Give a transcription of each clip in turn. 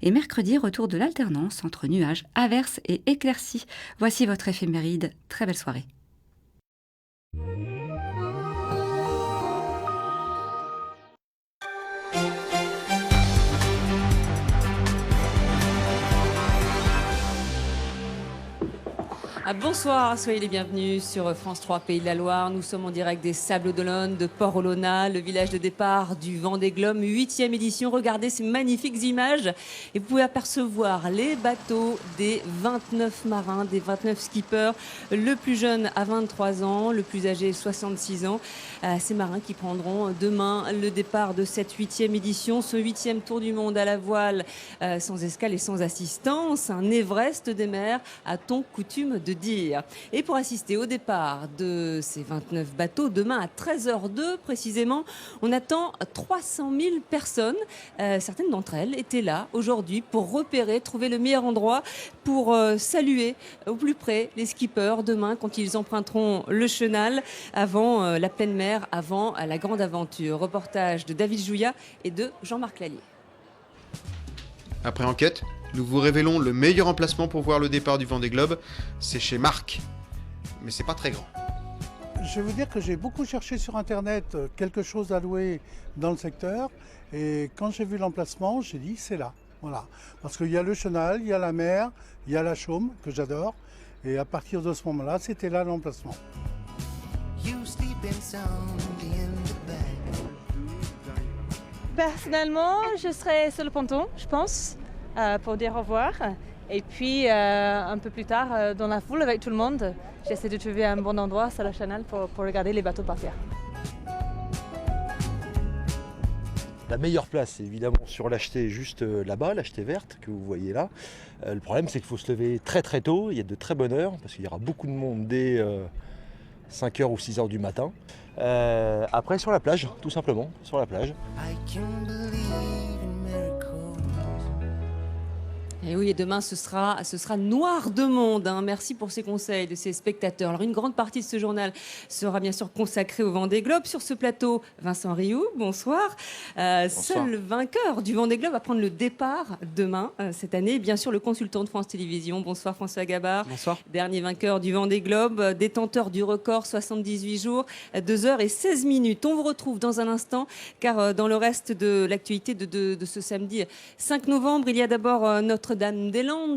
Et mercredi, retour de l'alternance entre nuages, averses et éclaircies. Voici votre éphéméride. Très belle soirée. Bonsoir, soyez les bienvenus sur France 3 Pays de la Loire. Nous sommes en direct des Sables d'Olonne, de Port-Olona, le village de départ du Vendée Globe, 8e édition. Regardez ces magnifiques images et vous pouvez apercevoir les bateaux des 29 marins, des 29 skippers, le plus jeune à 23 ans, le plus âgé 66 ans. Ces marins qui prendront demain le départ de cette 8e édition, ce 8e tour du monde à la voile, sans escale et sans assistance, un Everest des mers, a-t-on coutume de dire. Et pour assister au départ de ces 29 bateaux, demain à 13h02 précisément, on attend 300 000 personnes. Certaines d'entre elles étaient là aujourd'hui pour repérer, trouver le meilleur endroit pour saluer au plus près les skippers demain quand ils emprunteront le chenal avant la pleine mer, avant la grande aventure. Reportage de David Jouillat et de Jean-Marc Lallier. Après enquête, nous vous révélons le meilleur emplacement pour voir le départ du Vendée Globe, c'est chez Marc. Mais c'est pas très grand. Je vais vous dire que j'ai beaucoup cherché sur internet quelque chose à louer dans le secteur et quand j'ai vu l'emplacement, j'ai dit c'est là. Voilà. Parce qu'il y a le chenal, il y a la mer, il y a la chaume que j'adore et à partir de ce moment-là, c'était là l'emplacement. Personnellement, je serai sur le ponton, je pense, pour dire au revoir. Et puis, un peu plus tard, dans la foule avec tout le monde, j'essaie de trouver un bon endroit sur le canal pour regarder les bateaux partir. La meilleure place, c'est évidemment sur l'acheter juste là-bas, l'acheter verte que vous voyez là. Le problème, c'est qu'il faut se lever très très tôt, il y a de très bonnes heures, parce qu'il y aura beaucoup de monde dès 5h ou 6h du matin. Après, sur la plage, tout simplement, sur la plage. Et oui, et demain, ce sera noir de monde. Hein. Merci pour ces conseils de ces spectateurs. Alors, une grande partie de ce journal sera bien sûr consacrée au Vendée Globe. Sur ce plateau, Vincent Rioux, bonsoir. Bonsoir. Seul le vainqueur du Vendée Globe va prendre le départ demain, cette année. Bien sûr, le consultant de France Télévisions. Bonsoir François Gabard. Bonsoir. Dernier vainqueur du Vendée Globe, détenteur du record 78 jours, 2h16. On vous retrouve dans un instant, car dans le reste de l'actualité de ce samedi 5 novembre, il y a d'abord Notre-Dame-des-Landes.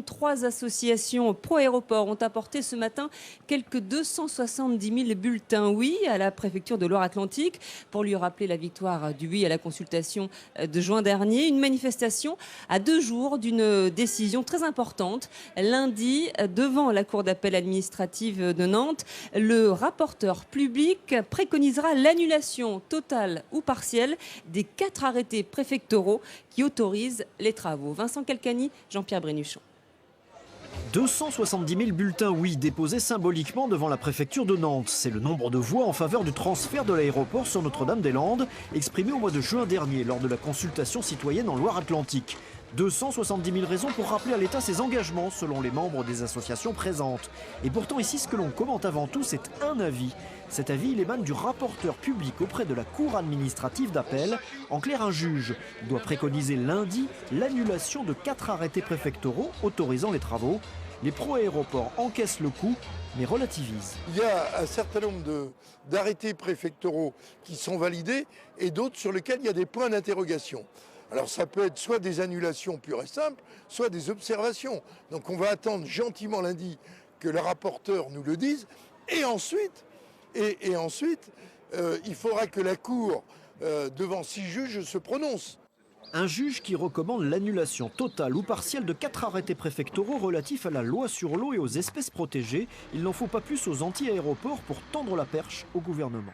3 associations pro-aéroport ont apporté ce matin quelques 270 000 bulletins oui à la préfecture de Loire-Atlantique pour lui rappeler la victoire du oui à la consultation de juin dernier. Une manifestation à 2 jours d'une décision très importante. Lundi, devant la Cour d'appel administrative de Nantes, le rapporteur public préconisera l'annulation totale ou partielle des 4 arrêtés préfectoraux qui autorisent les travaux. Vincent Calcani, Jean-Pierre Brénuchon. 270 000 bulletins oui déposés symboliquement devant la préfecture de Nantes. C'est le nombre de voix en faveur du transfert de l'aéroport sur Notre-Dame-des-Landes, exprimé au mois de juin dernier lors de la consultation citoyenne en Loire-Atlantique. 270 000 raisons pour rappeler à l'État ses engagements, selon les membres des associations présentes. Et pourtant ici, ce que l'on commente avant tout, c'est un avis. Cet avis, il émane du rapporteur public auprès de la Cour administrative d'appel. En clair, un juge doit préconiser lundi l'annulation de 4 arrêtés préfectoraux autorisant les travaux. Les pro-aéroports encaissent le coup, mais relativisent. Il y a un certain nombre d'arrêtés préfectoraux qui sont validés et d'autres sur lesquels il y a des points d'interrogation. Alors ça peut être soit des annulations pures et simples, soit des observations. Donc on va attendre gentiment lundi que le rapporteur nous le dise. Et ensuite, il faudra que la Cour, devant 6 juges, se prononce. Un juge qui recommande l'annulation totale ou partielle de 4 arrêtés préfectoraux relatifs à la loi sur l'eau et aux espèces protégées. Il n'en faut pas plus aux anti-aéroports pour tendre la perche au gouvernement.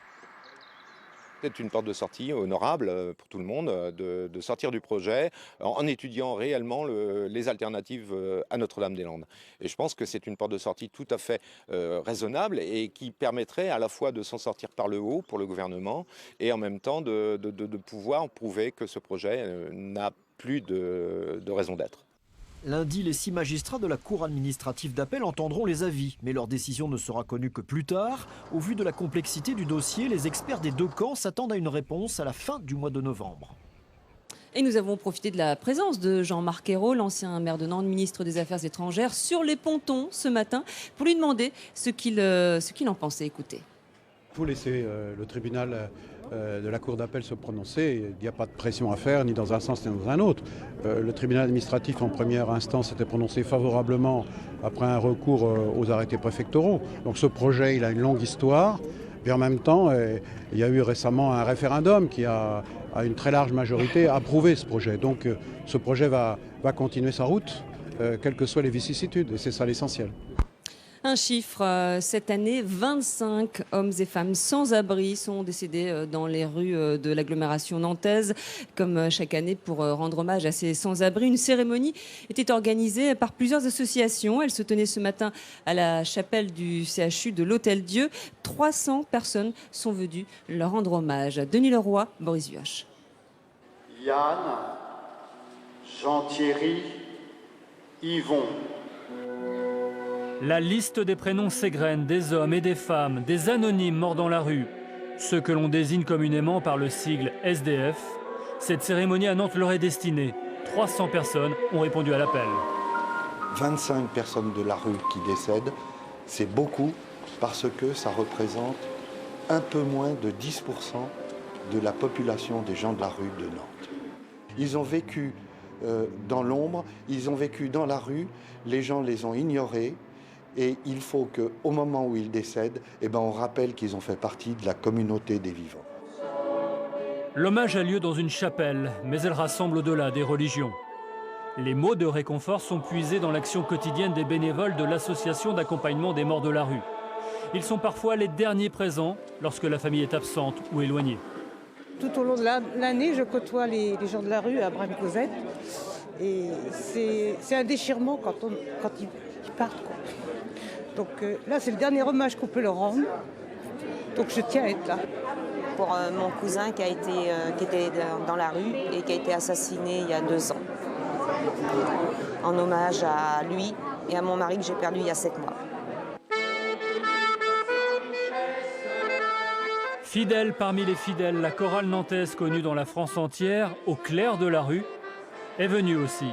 C'est une porte de sortie honorable pour tout le monde de sortir du projet en étudiant réellement les alternatives à Notre-Dame-des-Landes. Et je pense que c'est une porte de sortie tout à fait raisonnable et qui permettrait à la fois de s'en sortir par le haut pour le gouvernement et en même temps de pouvoir prouver que ce projet n'a plus de raison d'être. Lundi, les 6 magistrats de la Cour administrative d'appel entendront les avis, mais leur décision ne sera connue que plus tard. Au vu de la complexité du dossier, les experts des 2 camps s'attendent à une réponse à la fin du mois de novembre. Et nous avons profité de la présence de Jean-Marc Ayrault, l'ancien maire de Nantes, ministre des Affaires étrangères, sur les pontons ce matin pour lui demander ce qu'il en pensait. Écoutez. Il faut laisser le tribunal de la Cour d'appel se prononcer. Il n'y a pas de pression à faire, ni dans un sens ni dans un autre. Le tribunal administratif en première instance s'était prononcé favorablement après un recours aux arrêtés préfectoraux. Donc ce projet, il a une longue histoire. Et en même temps, il y a eu récemment un référendum qui a, à une très large majorité, approuvé ce projet. Donc ce projet va continuer sa route, quelles que soient les vicissitudes. Et c'est ça l'essentiel. Un chiffre, cette année, 25 hommes et femmes sans abri sont décédés dans les rues de l'agglomération nantaise, comme chaque année pour rendre hommage à ces sans-abri. Une cérémonie était organisée par plusieurs associations. Elle se tenait ce matin à la chapelle du CHU de l'Hôtel-Dieu. 300 personnes sont venues leur rendre hommage. Denis Leroy, Boris Vuache. Yann, Jean-Thierry, Yvon. La liste des prénoms s'égrène, des hommes et des femmes, des anonymes morts dans la rue, ceux que l'on désigne communément par le sigle SDF. Cette cérémonie à Nantes leur est destinée. 300 personnes ont répondu à l'appel. 25 personnes de la rue qui décèdent, c'est beaucoup parce que ça représente un peu moins de 10% de la population des gens de la rue de Nantes. Ils ont vécu dans l'ombre, ils ont vécu dans la rue, les gens les ont ignorés. Et il faut qu'au moment où ils décèdent, on rappelle qu'ils ont fait partie de la communauté des vivants. L'hommage a lieu dans une chapelle, mais elle rassemble au-delà des religions. Les mots de réconfort sont puisés dans l'action quotidienne des bénévoles de l'association d'accompagnement des morts de la rue. Ils sont parfois les derniers présents lorsque la famille est absente ou éloignée. Tout au long de l'année, je côtoie les gens de la rue à Braine-Cosette. Et c'est un déchirement quand ils partent, quoi. Donc là, c'est le dernier hommage qu'on peut leur rendre. Donc je tiens à être là. Pour mon cousin qui était dans la rue et qui a été assassiné il y a 2 ans. En hommage à lui et à mon mari que j'ai perdu il y a 7 mois. Fidèle parmi les fidèles, la chorale nantaise connue dans la France entière, au clair de la rue, est venue aussi.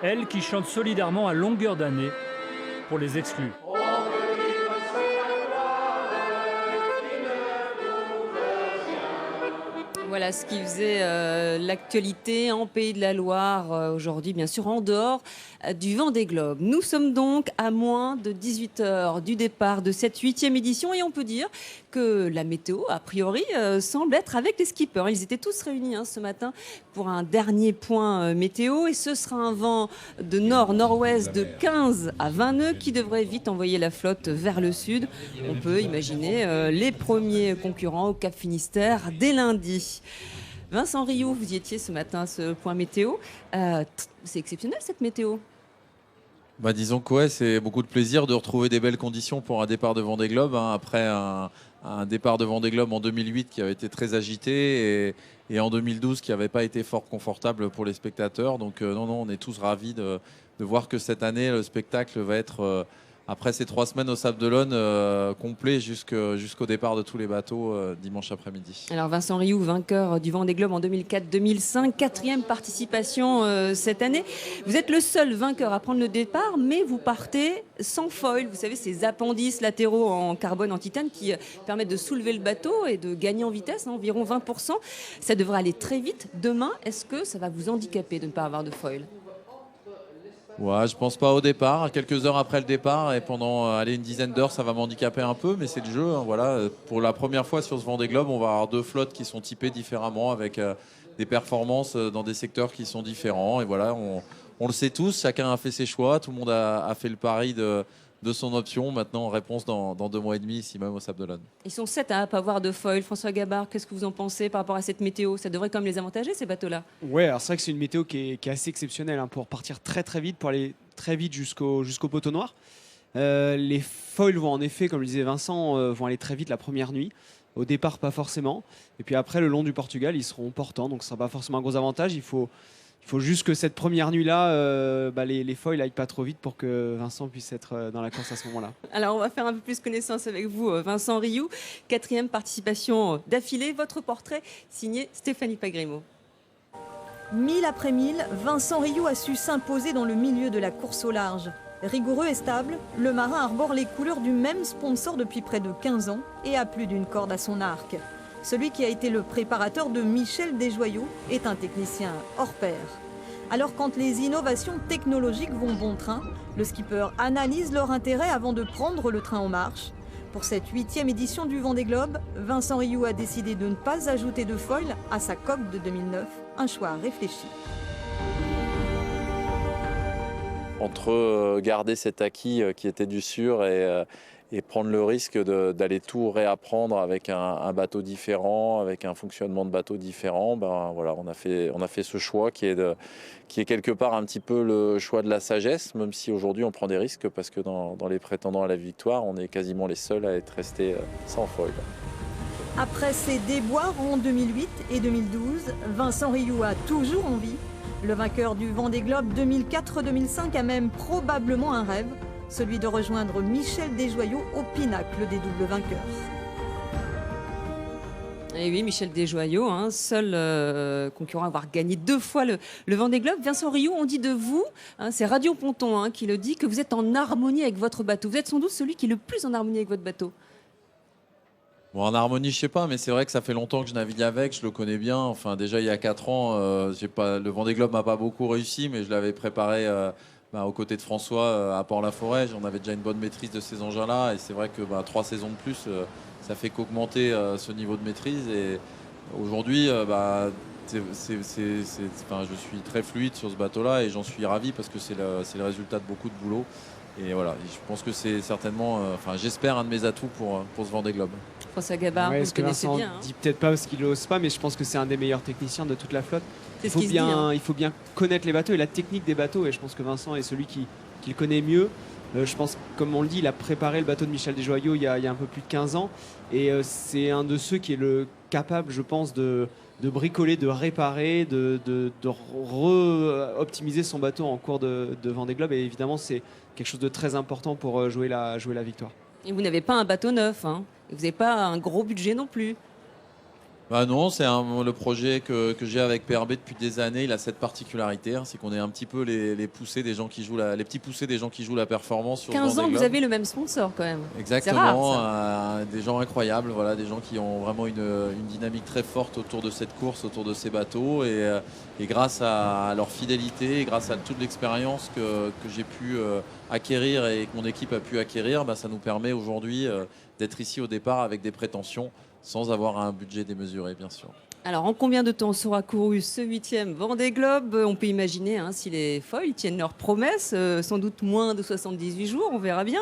Elle qui chante solidairement à longueur d'année pour les exclus. Voilà ce qui faisait l'actualité en Pays de la Loire aujourd'hui, bien sûr, en dehors du Vendée Globe. Nous sommes donc à moins de 18 heures du départ de cette 8e édition et on peut dire que la météo, a priori, semble être avec les skippers. Ils étaient tous réunis ce matin pour un dernier point météo et ce sera un vent de nord-nord-ouest de 15 à 20 nœuds qui devrait vite envoyer la flotte vers le sud. On peut imaginer les premiers concurrents au Cap Finistère dès lundi. Vincent Rioux, vous y étiez ce matin à ce point météo. C'est exceptionnel cette météo. Disons que ouais, c'est beaucoup de plaisir de retrouver des belles conditions pour un départ de Vendée Globe après un départ de Vendée Globe en 2008 qui avait été très agité et en 2012 qui n'avait pas été fort confortable pour les spectateurs. Donc non, on est tous ravis de voir que cette année le spectacle va être après ces 3 semaines au Sable d'Olonne, complet jusqu'au départ de tous les bateaux dimanche après-midi. Alors Vincent Rioux, vainqueur du Vendée Globe en 2004-2005, 4e participation cette année. Vous êtes le seul vainqueur à prendre le départ, mais vous partez sans foil. Vous savez, ces appendices latéraux en carbone, en titane, qui permettent de soulever le bateau et de gagner en vitesse, environ 20%. Ça devrait aller très vite. Demain, est-ce que ça va vous handicaper de ne pas avoir de foil ? Ouais, je pense pas au départ. Quelques heures après le départ et pendant une dizaine d'heures, ça va m'handicaper un peu, mais c'est le jeu. Voilà. Pour la première fois sur ce Vendée Globe, on va avoir 2 flottes qui sont typées différemment avec des performances dans des secteurs qui sont différents. Et voilà, on le sait tous, chacun a fait ses choix, tout le monde a fait le pari de son option. Maintenant, réponse dans 2 mois et demi, ici même au Sable d'Olonne. Ils sont 7 à ne pas avoir de foil. François Gabard, qu'est-ce que vous en pensez par rapport à cette météo ? Ça devrait quand même les avantager, ces bateaux-là ? Ouais, alors c'est vrai que c'est une météo qui est assez exceptionnelle pour partir très très vite, pour aller très vite jusqu'au poteau noir. Les foils vont en effet, comme le disait Vincent, vont aller très vite la première nuit. Au départ, pas forcément. Et puis après, le long du Portugal, ils seront portants, donc ce ne sera pas forcément un gros avantage. Il faut juste que cette première nuit-là, les foils n'aillent pas trop vite pour que Vincent puisse être dans la course à ce moment-là. Alors, on va faire un peu plus connaissance avec vous, Vincent Rioux. 4e participation d'affilée. Votre portrait signé Stéphanie Pagrimaud. Mille après mille, Vincent Rioux a su s'imposer dans le milieu de la course au large. Rigoureux et stable, le marin arbore les couleurs du même sponsor depuis près de 15 ans et a plus d'une corde à son arc. Celui qui a été le préparateur de Michel Desjoyaux est un technicien hors pair. Alors quand les innovations technologiques vont bon train, le skipper analyse leur intérêt avant de prendre le train en marche. Pour cette 8e édition du Vendée Globe, Vincent Rioux a décidé de ne pas ajouter de foil à sa coque de 2009, un choix réfléchi. Entre garder cet acquis qui était du sûr et prendre le risque d'aller tout réapprendre avec un bateau différent, avec un fonctionnement de bateau différent, ben voilà, on a fait ce choix qui est quelque part un petit peu le choix de la sagesse, même si aujourd'hui on prend des risques parce que dans les prétendants à la victoire, on est quasiment les seuls à être restés sans foil. Après ses déboires en 2008 et 2012, Vincent Rioux a toujours envie. Le vainqueur du Vendée Globe 2004-2005 a même probablement un rêve, celui de rejoindre Michel Desjoyaux au pinacle des doubles vainqueurs. Et oui, Michel Desjoyaux, seul concurrent à avoir gagné 2 fois le Vendée Globe. Vincent Rioux, on dit de vous, c'est Radio Ponton qui le dit, que vous êtes en harmonie avec votre bateau. Vous êtes sans doute celui qui est le plus en harmonie avec votre bateau. Bon, en harmonie, je sais pas, mais c'est vrai que ça fait longtemps que je navigue avec, je le connais bien. Enfin, déjà il y a 4 ans, le Vendée Globe m'a pas beaucoup réussi, mais je l'avais préparé aux côtés de François à Port-la-Forêt. J'en avais déjà une bonne maîtrise de ces engins-là, et c'est vrai que 3 saisons de plus, ça fait qu'augmenter ce niveau de maîtrise. Et aujourd'hui, je suis très fluide sur ce bateau-là, et j'en suis ravi parce que c'est le résultat de beaucoup de boulot. Et voilà, je pense que c'est certainement, j'espère, un de mes atouts pour ce Vendée Globe. François Gabard, vous le connaissez bien. Dit peut-être pas parce qu'il n'ose pas, mais je pense que c'est un des meilleurs techniciens de toute la flotte. C'est ce qu'il se dit, Il faut bien connaître les bateaux et la technique des bateaux, et je pense que Vincent est celui qui le connaît mieux. Je pense, comme on le dit, il a préparé le bateau de Michel Desjoyaux il y a un peu plus de 15 ans, et c'est un de ceux qui est capable, je pense, de bricoler, de réparer, de optimiser son bateau en cours de Vendée Globe, et évidemment c'est quelque chose de très important pour jouer la victoire. Et vous n'avez pas un bateau neuf, vous n'avez pas un gros budget non plus. Non, c'est le projet que j'ai avec PRB depuis des années. Il a cette particularité, c'est qu'on est un petit peu les poussés des gens qui jouent les petits poussés des gens qui jouent la performance sur 15 le ans que vous avez le même sponsor quand même. Exactement, c'est rare, des gens incroyables, voilà, des gens qui ont vraiment une dynamique très forte autour de cette course, autour de ces bateaux, et grâce à leur fidélité, et grâce à toute l'expérience que j'ai pu acquérir et que mon équipe a pu acquérir, ça nous permet aujourd'hui d'être ici au départ avec des prétentions, sans avoir un budget démesuré, bien sûr. Alors, en combien de temps sera couru ce 8e Vendée Globe? On peut imaginer si les foils tiennent leurs promesses, sans doute moins de 78 jours, on verra bien.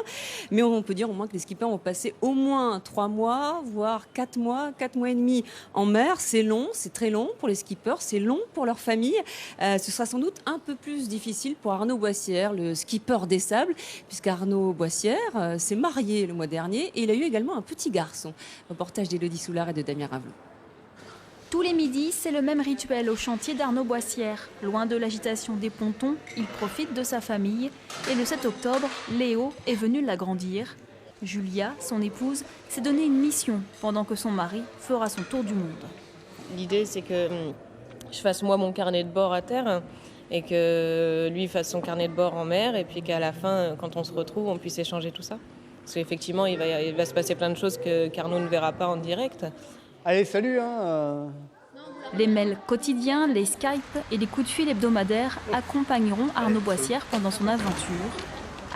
Mais on peut dire au moins que les skippers vont passer au moins 3 mois, voire 4 mois et demi en mer. C'est long, c'est très long pour les skippers, c'est long pour leur famille. Ce sera sans doute un peu plus difficile pour Arnaud Boissière, le skipper des sables, puisqu'Arnaud Boissière s'est marié le mois dernier et il a eu également un petit garçon. Reportage d'Élodie Soulard et de Damien Ravelot. Tous les midis, c'est le même rituel au chantier d'Arnaud Boissière. Loin de l'agitation des pontons, il profite de sa famille. Et le 7 octobre, Léo est venu l'agrandir. Julia, son épouse, s'est donné une mission pendant que son mari fera son tour du monde. L'idée, c'est que je fasse moi mon carnet de bord à terre et que lui fasse son carnet de bord en mer, et puis qu'à la fin, quand on se retrouve, on puisse échanger tout ça. Parce qu'effectivement, il va se passer plein de choses qu'Arnaud ne verra pas en direct. Allez, salut Les mails quotidiens, les Skype et les coups de fil hebdomadaires accompagneront Arnaud Boissière pendant son aventure.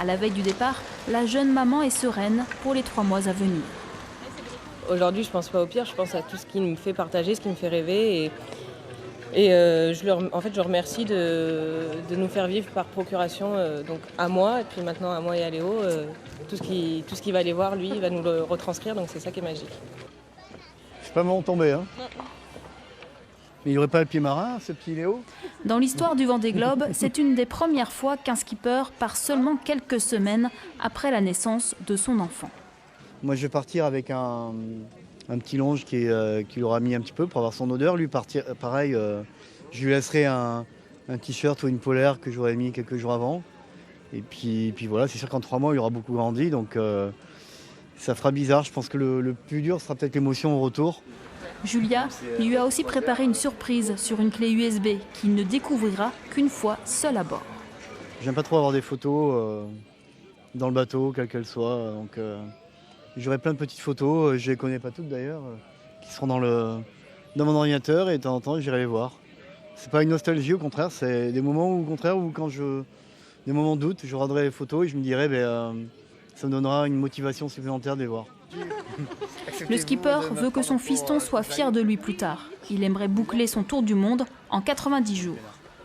À la veille du départ, la jeune maman est sereine pour les 3 mois à venir. Aujourd'hui, je pense pas au pire, je pense à tout ce qui me fait partager, ce qui me fait rêver. Je remercie de nous faire vivre par procuration, donc à moi, et puis maintenant à moi et à Léo, tout ce qu'il va aller voir, lui, il va nous le retranscrire, donc c'est ça qui est magique. Je suis pas bon tombé, Mais il n'y aurait pas le pied marin, ce petit Léo? Dans l'histoire du Vendée Globe, c'est une des premières fois qu'un skipper part seulement quelques semaines après la naissance de son enfant. Moi, je vais partir avec un petit longe qui aura mis un petit peu pour avoir son odeur. Lui, pareil, je lui laisserai un t-shirt ou une polaire que j'aurais mis quelques jours avant. Et puis voilà, c'est sûr qu'en 3 mois, il aura beaucoup grandi, donc ça fera bizarre. Je pense que le plus dur sera peut-être l'émotion au retour. Julia lui a aussi préparé une surprise sur une clé USB qu'il ne découvrira qu'une fois seul à bord. J'aime pas trop avoir des photos dans le bateau, quelle qu'elle soit. Donc j'aurai plein de petites photos, je les connais pas toutes d'ailleurs, qui seront dans mon ordinateur et de temps en temps j'irai les voir. C'est pas une nostalgie, au contraire, c'est des moments où, au contraire, où des moments de doute, je regarderai les photos et je me dirai ça me donnera une motivation supplémentaire de les voir. Le skipper veut que son fiston soit fier de lui plus tard. Il aimerait boucler son tour du monde en 90 jours.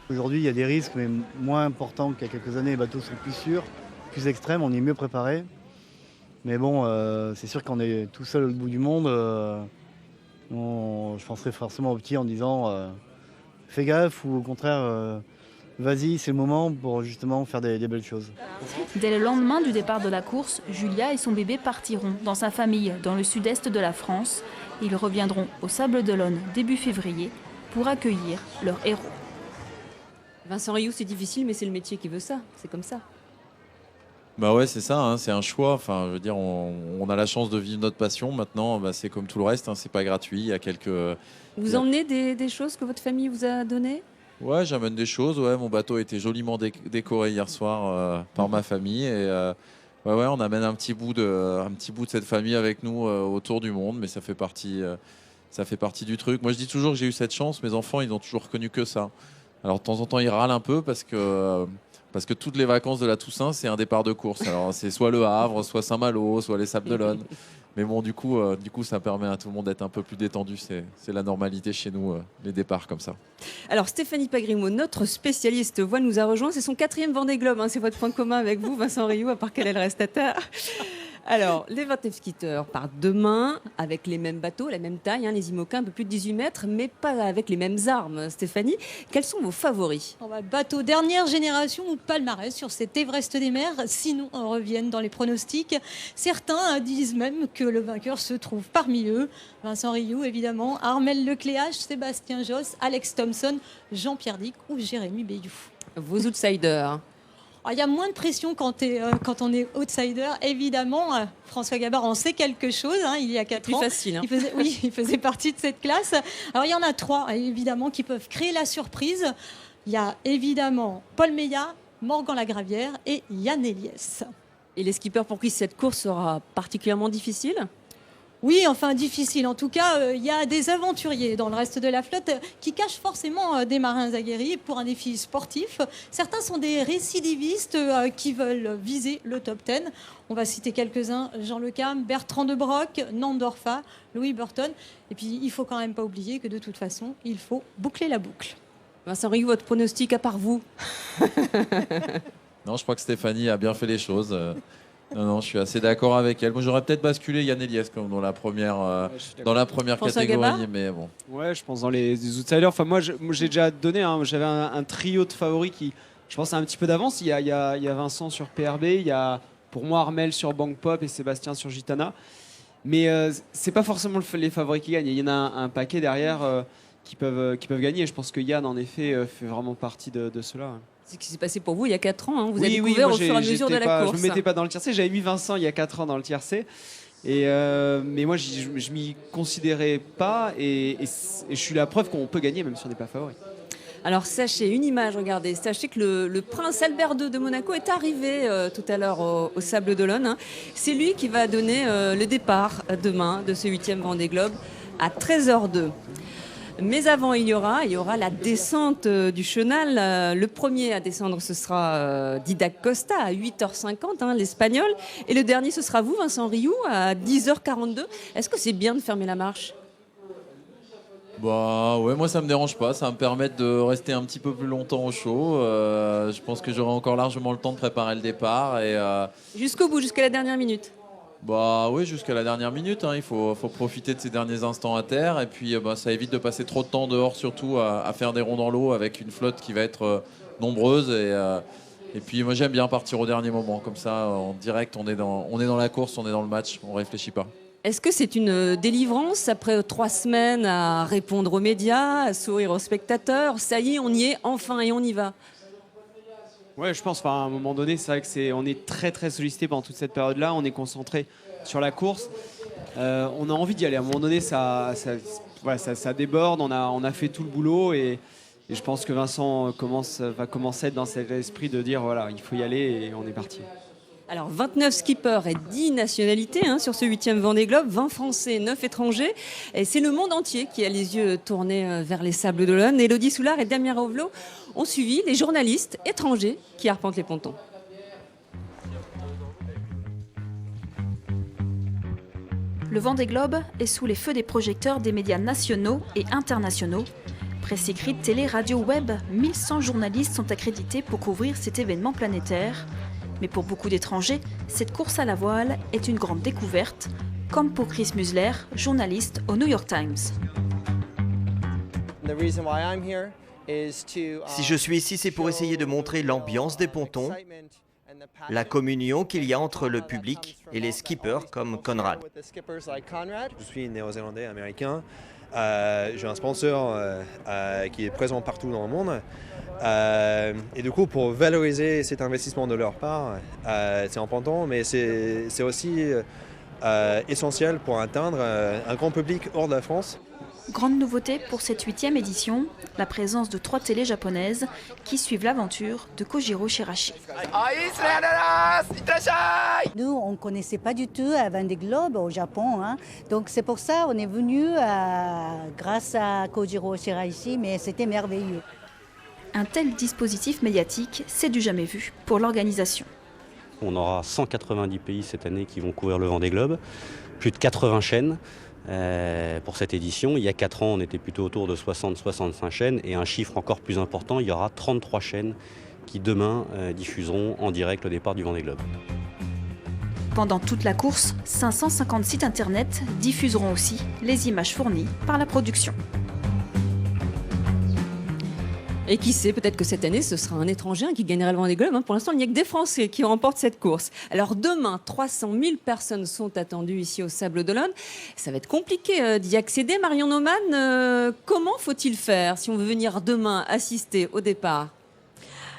Aujourd'hui, il y a des risques, mais moins importants qu'il y a quelques années. Les bateaux sont plus sûrs, plus extrêmes, on est mieux préparé. Mais bon, c'est sûr qu'on est tout seul au bout du monde. Je penserais forcément aux petits en disant fais gaffe, ou au contraire, vas-y, c'est le moment pour justement faire des belles choses. Dès le lendemain du départ de la course, Julia et son bébé partiront dans sa famille dans le sud-est de la France. Ils reviendront au Sables-d'Olonne début février pour accueillir leur héros. Vincent Rioux, c'est difficile, mais c'est le métier qui veut ça. C'est comme ça. Bah ouais, c'est ça, hein, c'est un choix. Enfin, je veux dire, on a la chance de vivre notre passion. Maintenant, c'est comme tout le reste, hein, c'est pas gratuit. Il y a quelques. Vous emmenez des choses que votre famille vous a données ? Ouais, j'amène des choses. Ouais, mon bateau a été joliment décoré hier soir par ma famille. Et ouais, on amène un petit bout de cette famille avec nous autour du monde. Mais ça fait partie du truc. Moi, je dis toujours que j'ai eu cette chance. Mes enfants, ils n'ont toujours connu que ça. Alors, de temps en temps, ils râlent un peu parce que toutes les vacances de la Toussaint, c'est un départ de course. Alors, c'est soit Le Havre, soit Saint-Malo, soit les Sables-d'Olonne. Mais bon, du coup, ça permet à tout le monde d'être un peu plus détendu. C'est la normalité chez nous, les départs comme ça. Alors, Stéphanie Pagrimo, notre spécialiste voile, nous a rejoint. C'est son 4e Vendée Globe. Hein. C'est votre point commun avec vous, Vincent Rioux, à part qu'elle est le reste à terre. Alors, les 29 skitters partent demain avec les mêmes bateaux, la même taille, hein, les IMOCA, un peu plus de 18 mètres, mais pas avec les mêmes armes. Stéphanie, quels sont vos favoris ? Bateau dernière génération ou palmarès sur cet Everest des mers, sinon reviennent dans les pronostics. Certains disent même que le vainqueur se trouve parmi eux. Vincent Rioux, évidemment, Armel Lecléache, Sébastien Josse, Alex Thompson, Jean-Pierre Dick ou Jérémy Bayou. Vos outsiders ? Il y a moins de pression quand on est outsider. Évidemment, François Gabard en sait quelque chose. Il y a 4 ans. Plus facile. Il faisait partie de cette classe. Alors, il y en a 3, évidemment, qui peuvent créer la surprise. Il y a évidemment Paul Meillat, Morgan Lagravière et Yann Eliès. Et les skippers pour qui cette course sera particulièrement difficile ? Oui, enfin difficile. En tout cas, il y a des aventuriers dans le reste de la flotte qui cachent forcément des marins aguerris pour un défi sportif. Certains sont des récidivistes qui veulent viser le top 10. On va citer quelques-uns, Jean Le Cam, Bertrand de Broc, Nandorfa, Louis Burton. Et puis, il ne faut quand même pas oublier que de toute façon, il faut boucler la boucle. Vincent Rioux, votre pronostic à part vous ? Non, je crois que Stéphanie a bien fait les choses. Non, je suis assez d'accord avec elle. Moi, j'aurais peut-être basculé Yann Eliès comme dans la première catégorie, mais bon. Ouais, je pense dans les outsiders. Enfin, moi, j'ai déjà donné. J'avais un trio de favoris qui, je pense, a un petit peu d'avance. Il y a Vincent sur PRB, il y a pour moi Armel sur Bank Pop et Sébastien sur Gitana. Mais c'est pas forcément les favoris qui gagnent. Il y en a un paquet derrière qui peuvent gagner. Je pense que Yann, en effet, fait vraiment partie de ceux-là. C'est ce qui s'est passé pour vous il y a 4 ans. Hein. Vous avez découvert au fur et à mesure de la course. Je ne me mettais pas dans le tiercé. J'avais mis Vincent il y a 4 ans dans le tiercé. Mais moi, je m'y considérais pas. Et je suis la preuve qu'on peut gagner même si on n'est pas favori. Alors sachez, une image, regardez. Sachez que le prince Albert II de Monaco est arrivé tout à l'heure au Sables-d'Olonne. Hein. C'est lui qui va donner le départ demain de ce 8e Vendée Globe à 13h02. Mais avant, il y aura la descente du chenal. Le premier à descendre, ce sera Didac Costa à 8h50, l'Espagnol. Et le dernier, ce sera vous, Vincent Rioux, à 10h42. Est-ce que c'est bien de fermer la marche ? Bah ouais, moi ça me dérange pas. Ça va me permettre de rester un petit peu plus longtemps au chaud. Je pense que j'aurai encore largement le temps de préparer le départ. Jusqu'au bout, jusqu'à la dernière minute. Bah oui, jusqu'à la dernière minute. Il faut profiter de ces derniers instants à terre. Et puis ça évite de passer trop de temps dehors, surtout à faire des ronds dans l'eau avec une flotte qui va être nombreuse. Et puis moi j'aime bien partir au dernier moment. Comme ça, en direct, on est dans la course, on est dans le match, on réfléchit pas. Est-ce que c'est une délivrance après 3 semaines à répondre aux médias, à sourire aux spectateurs ? Ça y est, on y est enfin et on y va. Ouais, je pense. À un moment donné, c'est vrai que on est très très sollicité pendant toute cette période-là. On est concentré sur la course. On a envie d'y aller. À un moment donné, ça voilà, ça déborde, on a fait tout le boulot et je pense que Vincent va commencer à être dans cet esprit de dire voilà, il faut y aller et on est parti. Alors 29 skippers et 10 nationalités sur ce 8e Vendée Globe, 20 Français, 9 étrangers. Et c'est le monde entier qui a les yeux tournés vers les Sables d'Olonne. Élodie Soulard et Damien Rovelo ont suivi les journalistes étrangers qui arpentent les pontons. Le Vendée Globe est sous les feux des projecteurs des médias nationaux et internationaux. Presse écrite, télé, radio, web, 1100 journalistes sont accrédités pour couvrir cet événement planétaire. Mais pour beaucoup d'étrangers, cette course à la voile est une grande découverte, comme pour Chris Musler, journaliste au New York Times. Si je suis ici, c'est pour essayer de montrer l'ambiance des pontons, la communion qu'il y a entre le public et les skippers comme Conrad. Je suis néo-zélandais américain. J'ai un sponsor qui est présent partout dans le monde. Et du coup, pour valoriser cet investissement de leur part, c'est important, mais c'est aussi essentiel pour atteindre un grand public hors de la France. Grande nouveauté pour cette 8e édition, la présence de 3 télés japonaises qui suivent l'aventure de Kojiro Shirashi. Nous, on ne connaissait pas du tout Vendée Globe au Japon, donc c'est pour ça qu'on est venu grâce à Kojiro Shirashi, mais c'était merveilleux. Un tel dispositif médiatique, c'est du jamais vu pour l'organisation. On aura 190 pays cette année qui vont couvrir le Vendée Globe, plus de 80 chaînes. Pour cette édition, il y a 4 ans, on était plutôt autour de 60-65 chaînes et un chiffre encore plus important, il y aura 33 chaînes qui demain diffuseront en direct le départ du Vendée Globe. Pendant toute la course, 550 sites internet diffuseront aussi les images fournies par la production. Et qui sait, peut-être que cette année, ce sera un étranger qui gagnera le Vendée Globe. Pour l'instant, il n'y a que des Français qui remportent cette course. Alors demain, 300 000 personnes sont attendues ici au Sables d'Olonne. Ça va être compliqué d'y accéder. Marion Naumann, comment faut-il faire si on veut venir demain assister au départ ?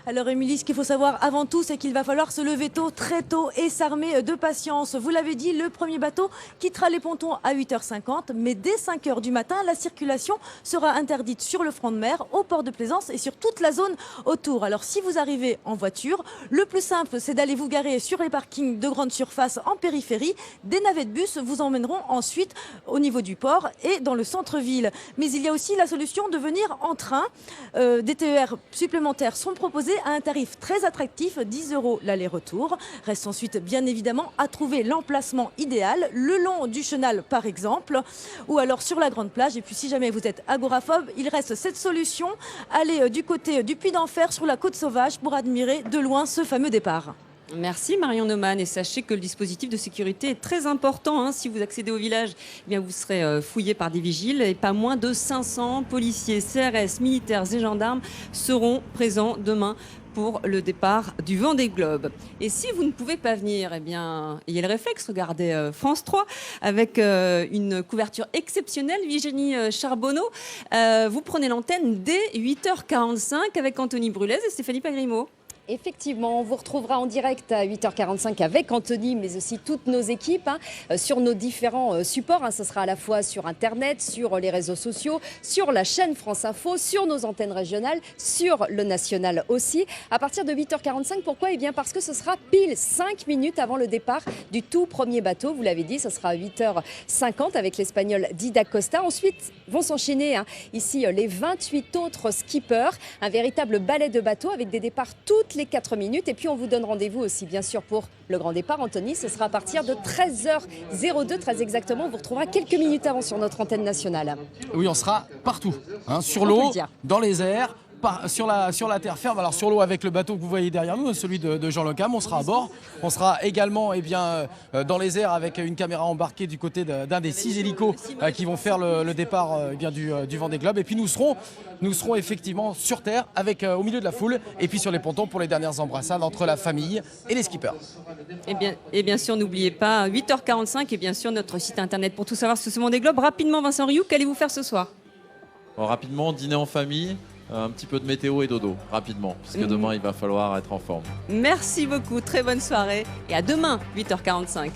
Alors Émilie, ce qu'il faut savoir avant tout, c'est qu'il va falloir se lever tôt, très tôt et s'armer de patience. Vous l'avez dit, le premier bateau quittera les pontons à 8h50, mais dès 5h du matin, la circulation sera interdite sur le front de mer, au port de Plaisance et sur toute la zone autour. Alors si vous arrivez en voiture, le plus simple, c'est d'aller vous garer sur les parkings de grande surface en périphérie. Des navettes bus vous emmèneront ensuite au niveau du port et dans le centre-ville. Mais il y a aussi la solution de venir en train. Des TER supplémentaires sont proposés à un tarif très attractif, 10 € l'aller-retour. Reste ensuite bien évidemment à trouver l'emplacement idéal, le long du chenal par exemple, ou alors sur la grande plage. Et puis si jamais vous êtes agoraphobe, il reste cette solution, aller du côté du Puy d'Enfer sur la côte sauvage pour admirer de loin ce fameux départ. Merci Marion Naumann et sachez que le dispositif de sécurité est très important. Si vous accédez au village, bien vous serez fouillé par des vigiles et pas moins de 500 policiers, CRS, militaires et gendarmes seront présents demain pour le départ du Vendée Globe. Et si vous ne pouvez pas venir, eh bien, ayez le réflexe, regardez France 3 avec une couverture exceptionnelle. Virginie Charbonneau, vous prenez l'antenne dès 8h45 avec Anthony Brulez et Stéphanie Pagrimaud. Effectivement, on vous retrouvera en direct à 8h45 avec Anthony, mais aussi toutes nos équipes sur nos différents supports. Ce sera à la fois sur Internet, sur les réseaux sociaux, sur la chaîne France Info, sur nos antennes régionales, sur le national aussi. À partir de 8h45, pourquoi ? Eh bien parce que ce sera pile 5 minutes avant le départ du tout premier bateau. Vous l'avez dit, ce sera à 8h50 avec l'Espagnol Dida Costa. Ensuite, vont s'enchaîner ici les 28 autres skippers. Un véritable ballet de bateaux avec des départs toutes les 4 minutes. Et puis on vous donne rendez-vous aussi bien sûr pour le grand départ. Anthony, ce sera à partir de 13h02, très exactement. On vous retrouvera quelques minutes avant sur notre antenne nationale. Oui, on sera partout, sur l'eau, dans les airs, sur la terre ferme. Alors sur l'eau avec le bateau que vous voyez derrière nous, celui de Jean Le Cam, on sera à bord. On sera également dans les airs avec une caméra embarquée du côté d'un des 6 hélicos qui vont faire le départ du Vendée Globe. Et puis nous serons effectivement sur terre au milieu de la foule et puis sur les pontons pour les dernières embrassades entre la famille et les skippers. Et bien sûr, n'oubliez pas 8h45 et bien sûr notre site internet pour tout savoir sur ce Vendée Globe. Rapidement, Vincent Rioux, qu'allez-vous faire ce soir ? Rapidement, dîner en famille. Un petit peu de météo et dodo, rapidement, parce que demain, il va falloir être en forme. Merci beaucoup, très bonne soirée et à demain, 8h45.